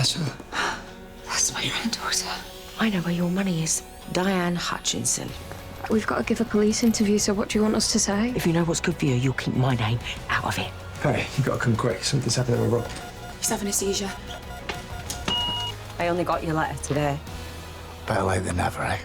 That's her. That's my granddaughter. I know where your money is. Diane Hutchinson. We've got to give a police interview, so what do you want us to say? If you know what's good for you, you'll keep my name out of it. Hey, you gotta come quick. Something's happening with Rob. He's having a seizure. I only got your letter today. Better late than never, eh?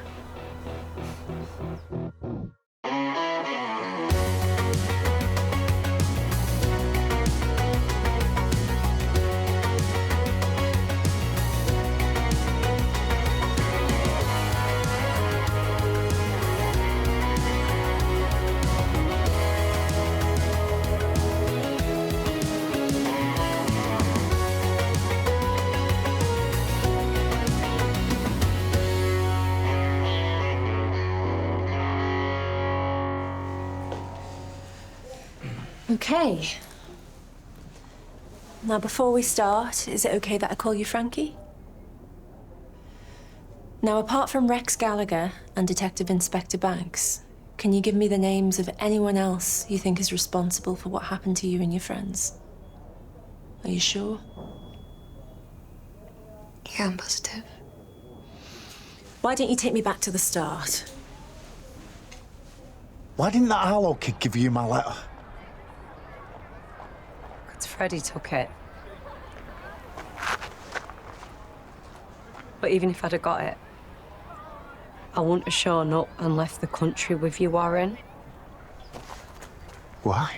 Okay. Now, before we start, is it okay that I call you Frankie? Now, apart from Rex Gallagher and Detective Inspector Banks, can you give me the names of anyone else you think is responsible for what happened to you and your friends? Are you sure? Yeah, I'm positive. Why don't you take me back to the start? Why didn't that Harlow kid give you my letter? Because Freddie took it. But even if I'd have got it, I wouldn't have shown up and left the country with you, Warren. Why?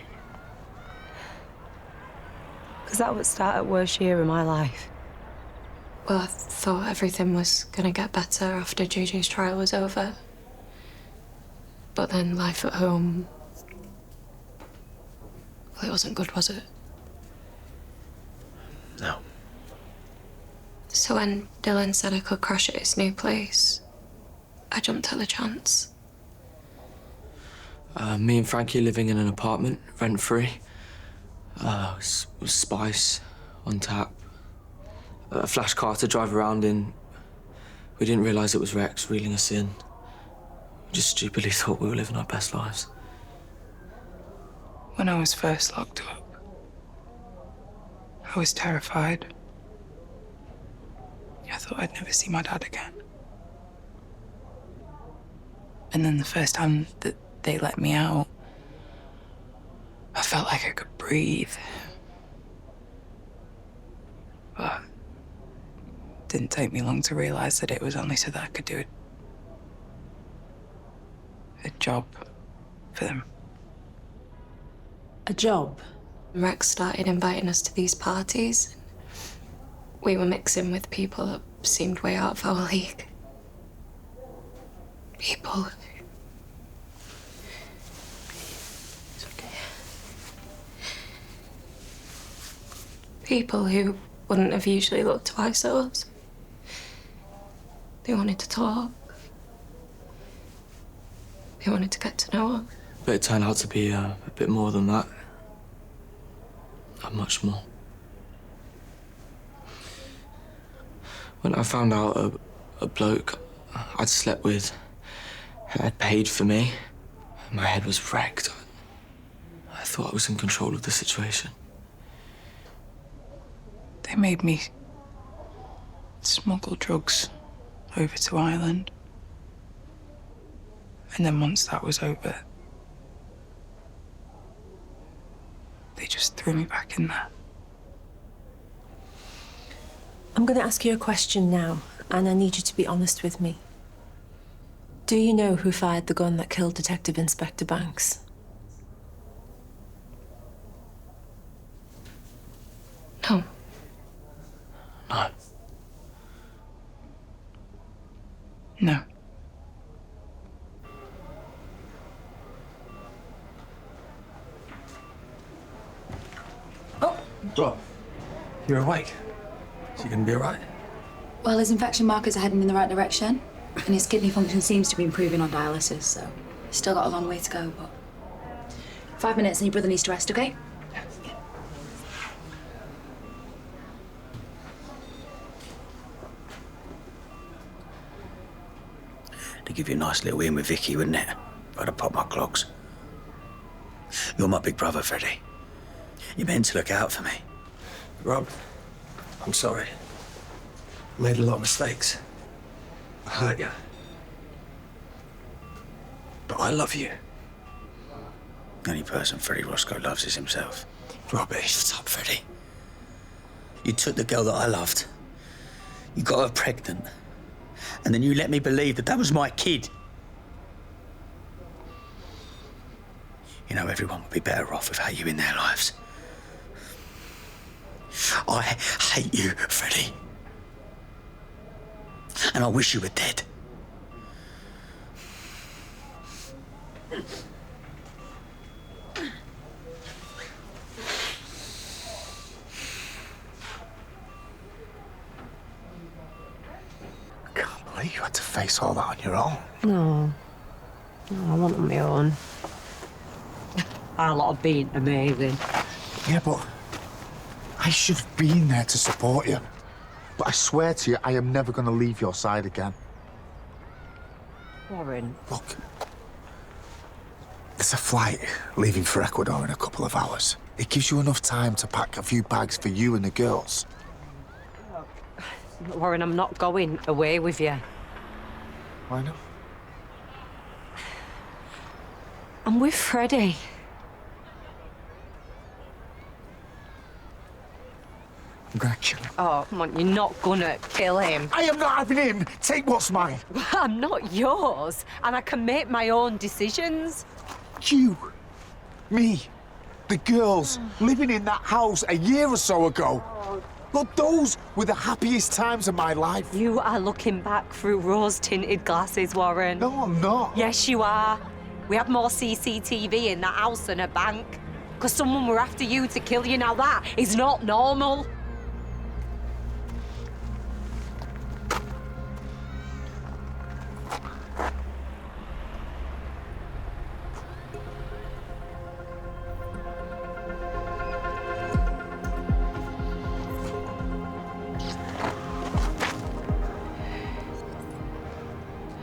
Because that would start at worst year of my life. Well, I thought everything was gonna get better after JJ's trial was over. But then life at home... Well, it wasn't good, was it? No. So when Dylan said I could crash at his new place, I jumped at the chance. Me and Frankie living in an apartment, rent-free. Spice on tap. A flash car to drive around in. We didn't realise it was Rex reeling us in. We just stupidly thought we were living our best lives. When I was first locked up, I was terrified. I thought I'd never see my dad again. And then the first time that they let me out, I felt like I could breathe. But it didn't take me long to realise that it was only so that I could do a job for them. A job? Rex started inviting us to these parties. We were mixing with people that seemed way out of our league. People... It's okay. People who wouldn't have usually looked twice at us. They wanted to talk. They wanted to get to know us. But it turned out to be a bit more than that. Much more. When I found out a bloke I'd slept with had paid for me, my head was wrecked. I thought I was in control of the situation. They made me smuggle drugs over to Ireland. And then once that was over, they just threw me back in there. I'm going to ask you a question now, and I need you to be honest with me. Do you know who fired the gun that killed Detective Inspector Banks? No. No. No. Rob, you're awake. Is he gonna be all right? Well, his infection markers are heading in the right direction, and his kidney function seems to be improving on dialysis, so he's still got a long way to go, but... 5 minutes and your brother needs to rest, okay? To give you a nice little in with Vicky, wouldn't it? If I'd have popped my clogs. You're my big brother, Freddie. You're meant to look out for me. Rob, I'm sorry. Made a lot of mistakes. I hurt you. But I love you. The only person Freddie Roscoe loves is himself. Robbie. Shut up, Freddie. You took the girl that I loved. You got her pregnant. And then you let me believe that that was my kid. You know, everyone would be better off without you in their lives. I hate you, Freddie. And I wish you were dead. I can't believe you had to face all that on your own. No, I want on my own. Our lot have been amazing. Yeah, but I should have been there to support you. But I swear to you, I am never going to leave your side again. Warren. Look, there's a flight leaving for Ecuador in a couple of hours. It gives you enough time to pack a few bags for you and the girls. Warren, I'm not going away with you. Why not? I'm with Freddie. I'm gonna kill him. Oh, come on, you're not gonna kill him. I am not having him. Take what's mine. I'm not yours, and I can make my own decisions. You, me, the girls living in that house a year or so ago. Look, those were the happiest times of my life. You are looking back through rose-tinted glasses, Warren. No, I'm not. Yes, you are. We had more CCTV in that house than a bank. Because someone were after you to kill you. Now that is not normal.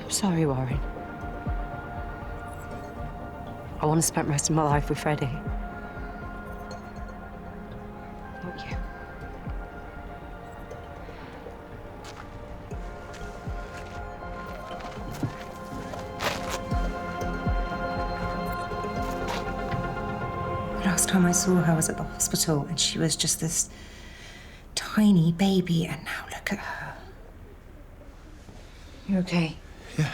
I'm sorry, Warren. I want to spend the rest of my life with Freddie. Not you. The last time I saw her was at the hospital, and she was just this tiny baby, and now look at her. You okay? Yeah.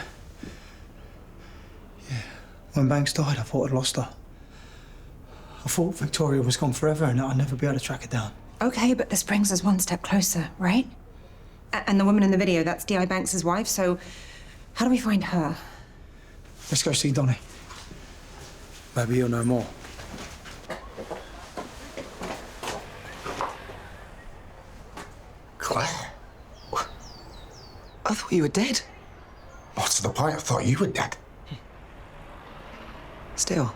When Banks died, I thought I'd lost her. I thought Victoria was gone forever and I'd never be able to track her down. Okay, but this brings us one step closer, right? And the woman in the video, that's D.I. Banks' wife, so how do we find her? Let's go see Donnie. Maybe you'll know more. Claire? I thought you were dead. What's the point? I thought you were dead. Still,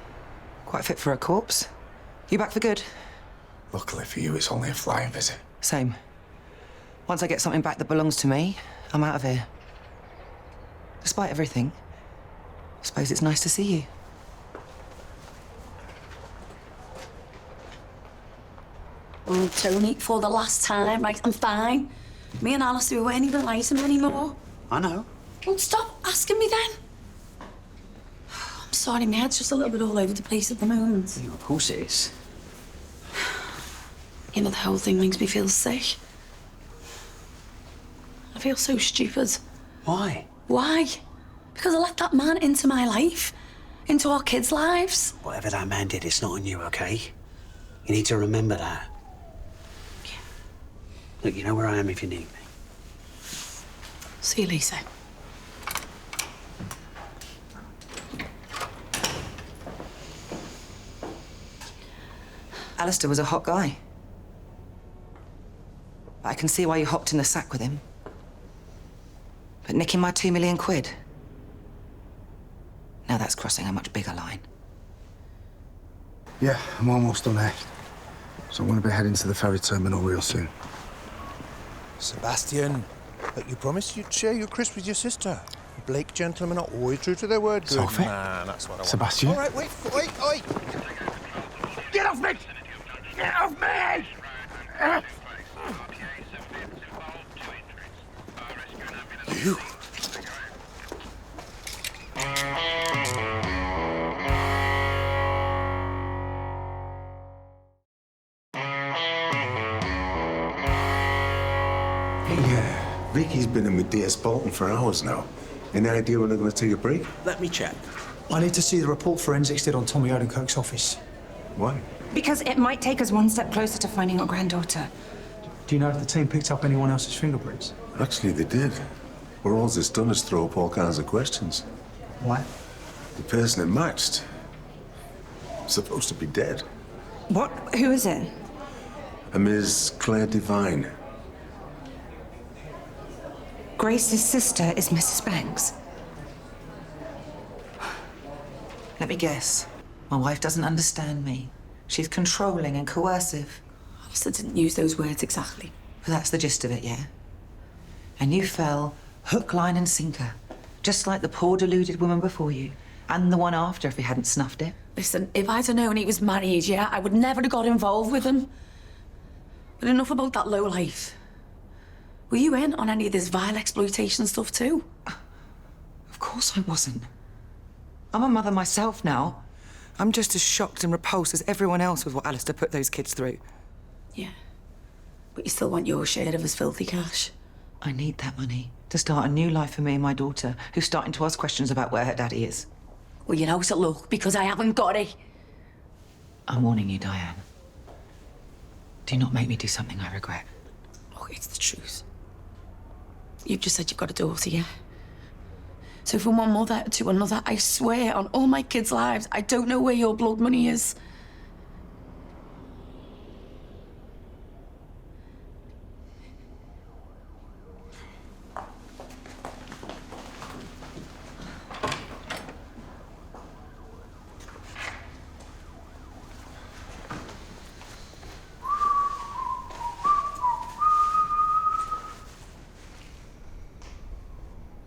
quite fit for a corpse. You back for good? Luckily for you, it's only a flying visit. Same. Once I get something back that belongs to me, I'm out of here. Despite everything, I suppose it's nice to see you. Oh, Tony, for the last time, right? I'm fine. Me and Alistair, we weren't even lighting anymore. I know. Well, stop asking me then. I'm sorry, my head's just a little bit all over the place at the moment. Of course it is. You know, the whole thing makes me feel sick. I feel so stupid. Why? Why? Because I let that man into my life, into our kids' lives. Whatever that man did, it's not on you, okay? You need to remember that. Yeah. Look, you know where I am if you need me. See you, Lisa. Alistair was a hot guy. But I can see why you hopped in the sack with him. But nicking my 2 million quid? Now that's crossing a much bigger line. Yeah, I'm almost done here. So I'm going to be heading to the ferry terminal real soon. Sebastian, but you promised you'd share your crisp with your sister. Blake gentlemen are always true to their word. Good Sophie? man, that's what I want. Sebastian? All right, wait. Get off me! Get off me! You? Hey, Vicky's been in with DS Bolton for hours now. Any idea when they're going to take a break? Let me check. I need to see the report forensics did on Tommy Odenkirk's office. Why? Because it might take us one step closer to finding our granddaughter. Do you know if the team picked up anyone else's fingerprints? Actually, they did. But all it's done is throw up all kinds of questions. Why? The person it matched is supposed to be dead. What? Who is it? A Ms. Claire Devine. Grace's sister is Mrs. Banks. Let me guess. My wife doesn't understand me. She's controlling and coercive. Alistair didn't use those words exactly. But that's the gist of it, yeah? And you fell hook, line and sinker. Just like the poor deluded woman before you. And the one after if we hadn't snuffed it. Listen, if I'd have known he was married, yeah, I would never have got involved with him. But enough about that low life. Were you in on any of this vile exploitation stuff too? Of course I wasn't. I'm a mother myself now. I'm just as shocked and repulsed as everyone else with what Alistair put those kids through. Yeah. But you still want your share of his filthy cash. I need that money to start a new life for me and my daughter, who's starting to ask questions about where her daddy is. Well, you know, so look, because I haven't got it. I'm warning you, Diane. Do not make me do something I regret. Look, it's the truth. You've just said you've got a daughter, yeah? So from one mother to another, I swear on all my kids' lives, I don't know where your blood money is.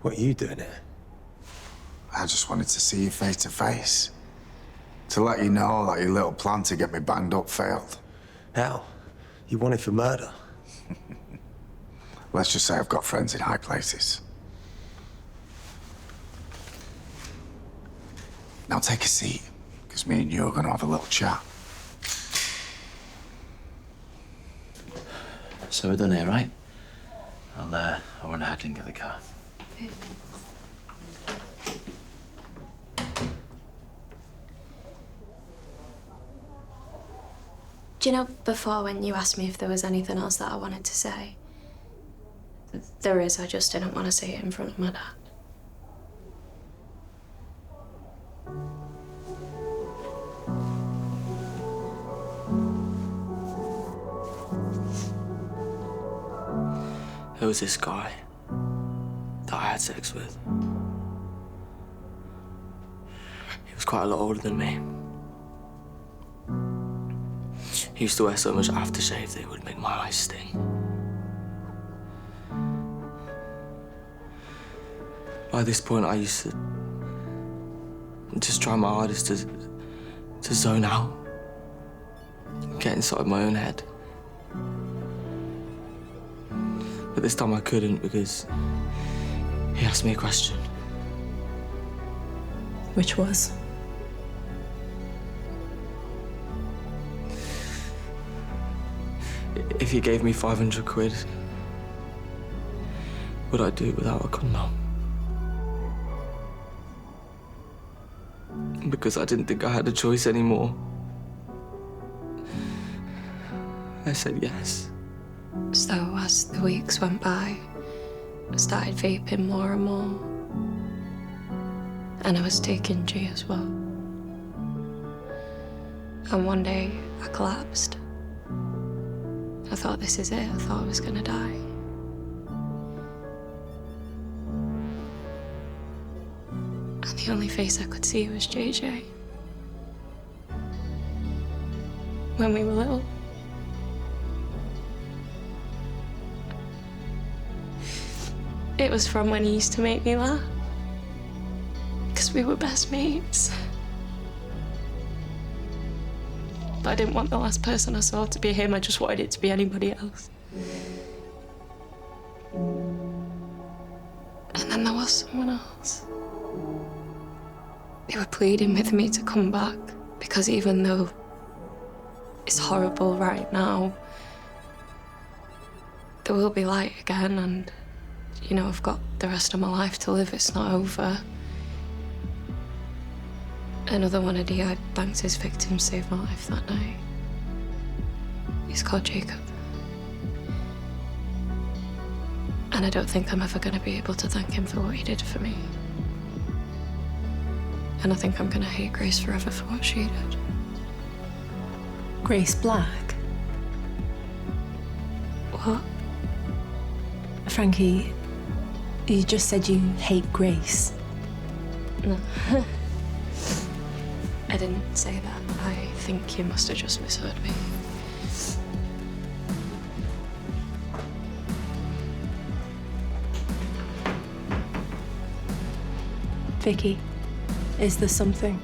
What are you doing here? I just wanted to see you face to face. To let you know that your little plan to get me banged up failed. How? You wanted for murder? Let's just say I've got friends in high places. Now take a seat, because me and you are going to have a little chat. So we're done here, right? I'll run ahead and get the car. Do you know, before when you asked me if there was anything else that I wanted to say? There is, I just didn't want to say it in front of my dad. There was this guy that I had sex with. He was quite a lot older than me. He used to wear so much aftershave that it would make my eyes sting. By this point, I used to just try my hardest to zone out, get inside my own head. But this time I couldn't because he asked me a question. Which was? If he gave me 500 quid, would I do it without a condom? Because I didn't think I had a choice anymore. I said yes. So as the weeks went by, I started vaping more and more. And I was taking G as well. And one day, I collapsed. I thought, this is it. I thought I was gonna die. And the only face I could see was JJ. When we were little. It was from when he used to make me laugh. Because we were best mates. But I didn't want the last person I saw to be him. I just wanted it to be anybody else. then there was someone else. They were pleading with me to come back because even though it's horrible right now, there will be light again, and, you know, I've got the rest of my life to live. It's not over. Another one of D.I. Banks' victims saved my life that night. He's called Jacob. And I don't think I'm ever going to be able to thank him for what he did for me. And I think I'm going to hate Grace forever for what she did. Grace Black? What? Frankie, you just said you hate Grace. No. I didn't say that. I think you must have just misheard me. Vicky, is there something?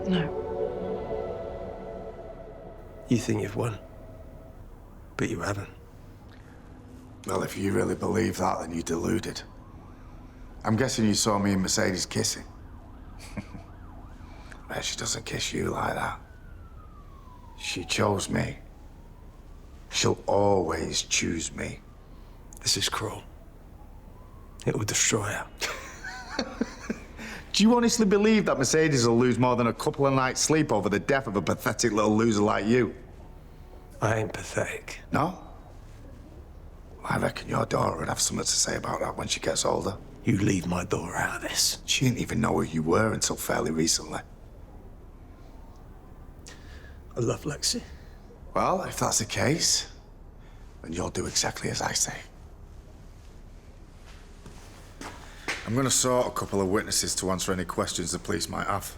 No. You think you've won, but you haven't. Well, if you really believe that, then you're deluded. I'm guessing you saw me and Mercedes kissing. Well, she doesn't kiss you like that. She chose me. She'll always choose me. This is cruel. It will destroy her. Do you honestly believe that Mercedes will lose more than a couple of nights' sleep over the death of a pathetic little loser like you? I ain't pathetic. No? I reckon your daughter would have something to say about that when she gets older. You leave my daughter out of this. She didn't even know who you were until fairly recently. I love Lexi. Well, if that's the case, then you'll do exactly as I say. I'm gonna sort a couple of witnesses to answer any questions the police might have.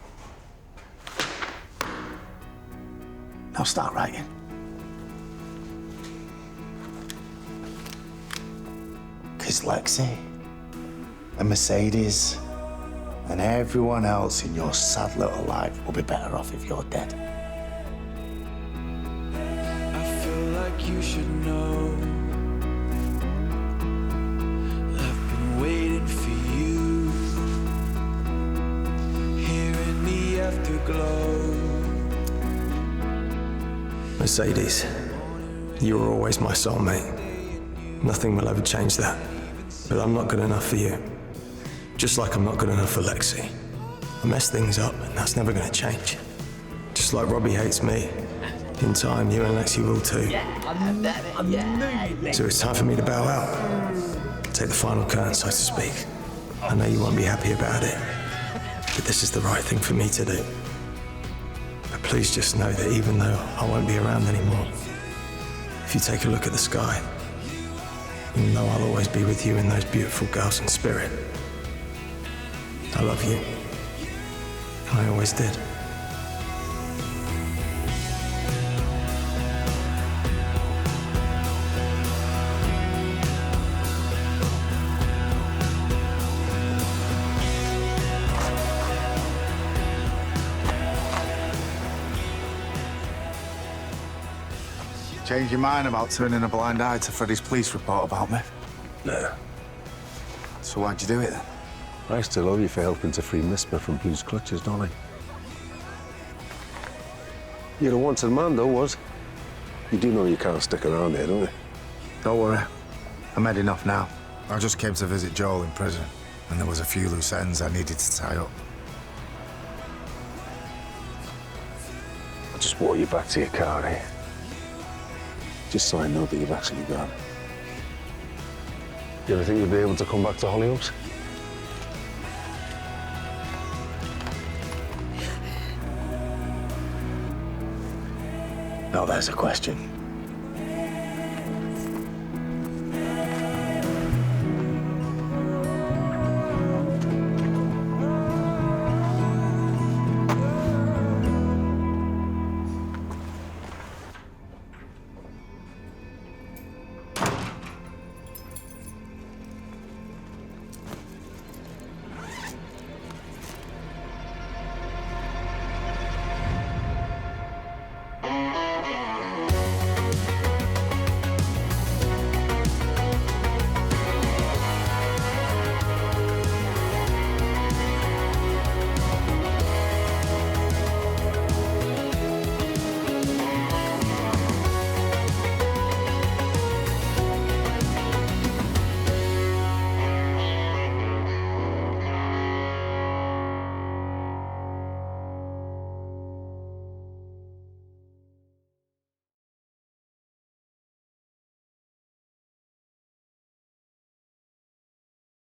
Now start writing. Because Lexi and Mercedes and everyone else in your sad little life will be better off if you're dead. I feel like you should know. I've been waiting for you. Here in the afterglow. Mercedes, you were always my soulmate. Nothing will ever change that. But I'm not good enough for you. Just like I'm not good enough for Lexi. I mess things up, and that's never gonna change. Just like Robbie hates me. In time, you and Lexi will too. So it's time for me to bow out. Take the final curtain, so to speak. I know you won't be happy about it, but this is the right thing for me to do. But please just know that even though I won't be around anymore, if you take a look at the sky, you'll know I'll always be with you and those beautiful girls in spirit. I love you. And I always did. Change your mind about turning a blind eye to Freddie's police report about me? No. So why'd you do it then? I still owe you for helping to free Misper from Blue's clutches, don't I? You're a wanted man, though, was. You do know you can't stick around here, don't you? Don't worry. I'm heading off now. I just came to visit Joel in prison, and there was a few loose ends I needed to tie up. I'll just walk you back to your car here. Just so I know that you've actually gone. You ever think you'll be able to come back to Hollyoaks? Now there's a question.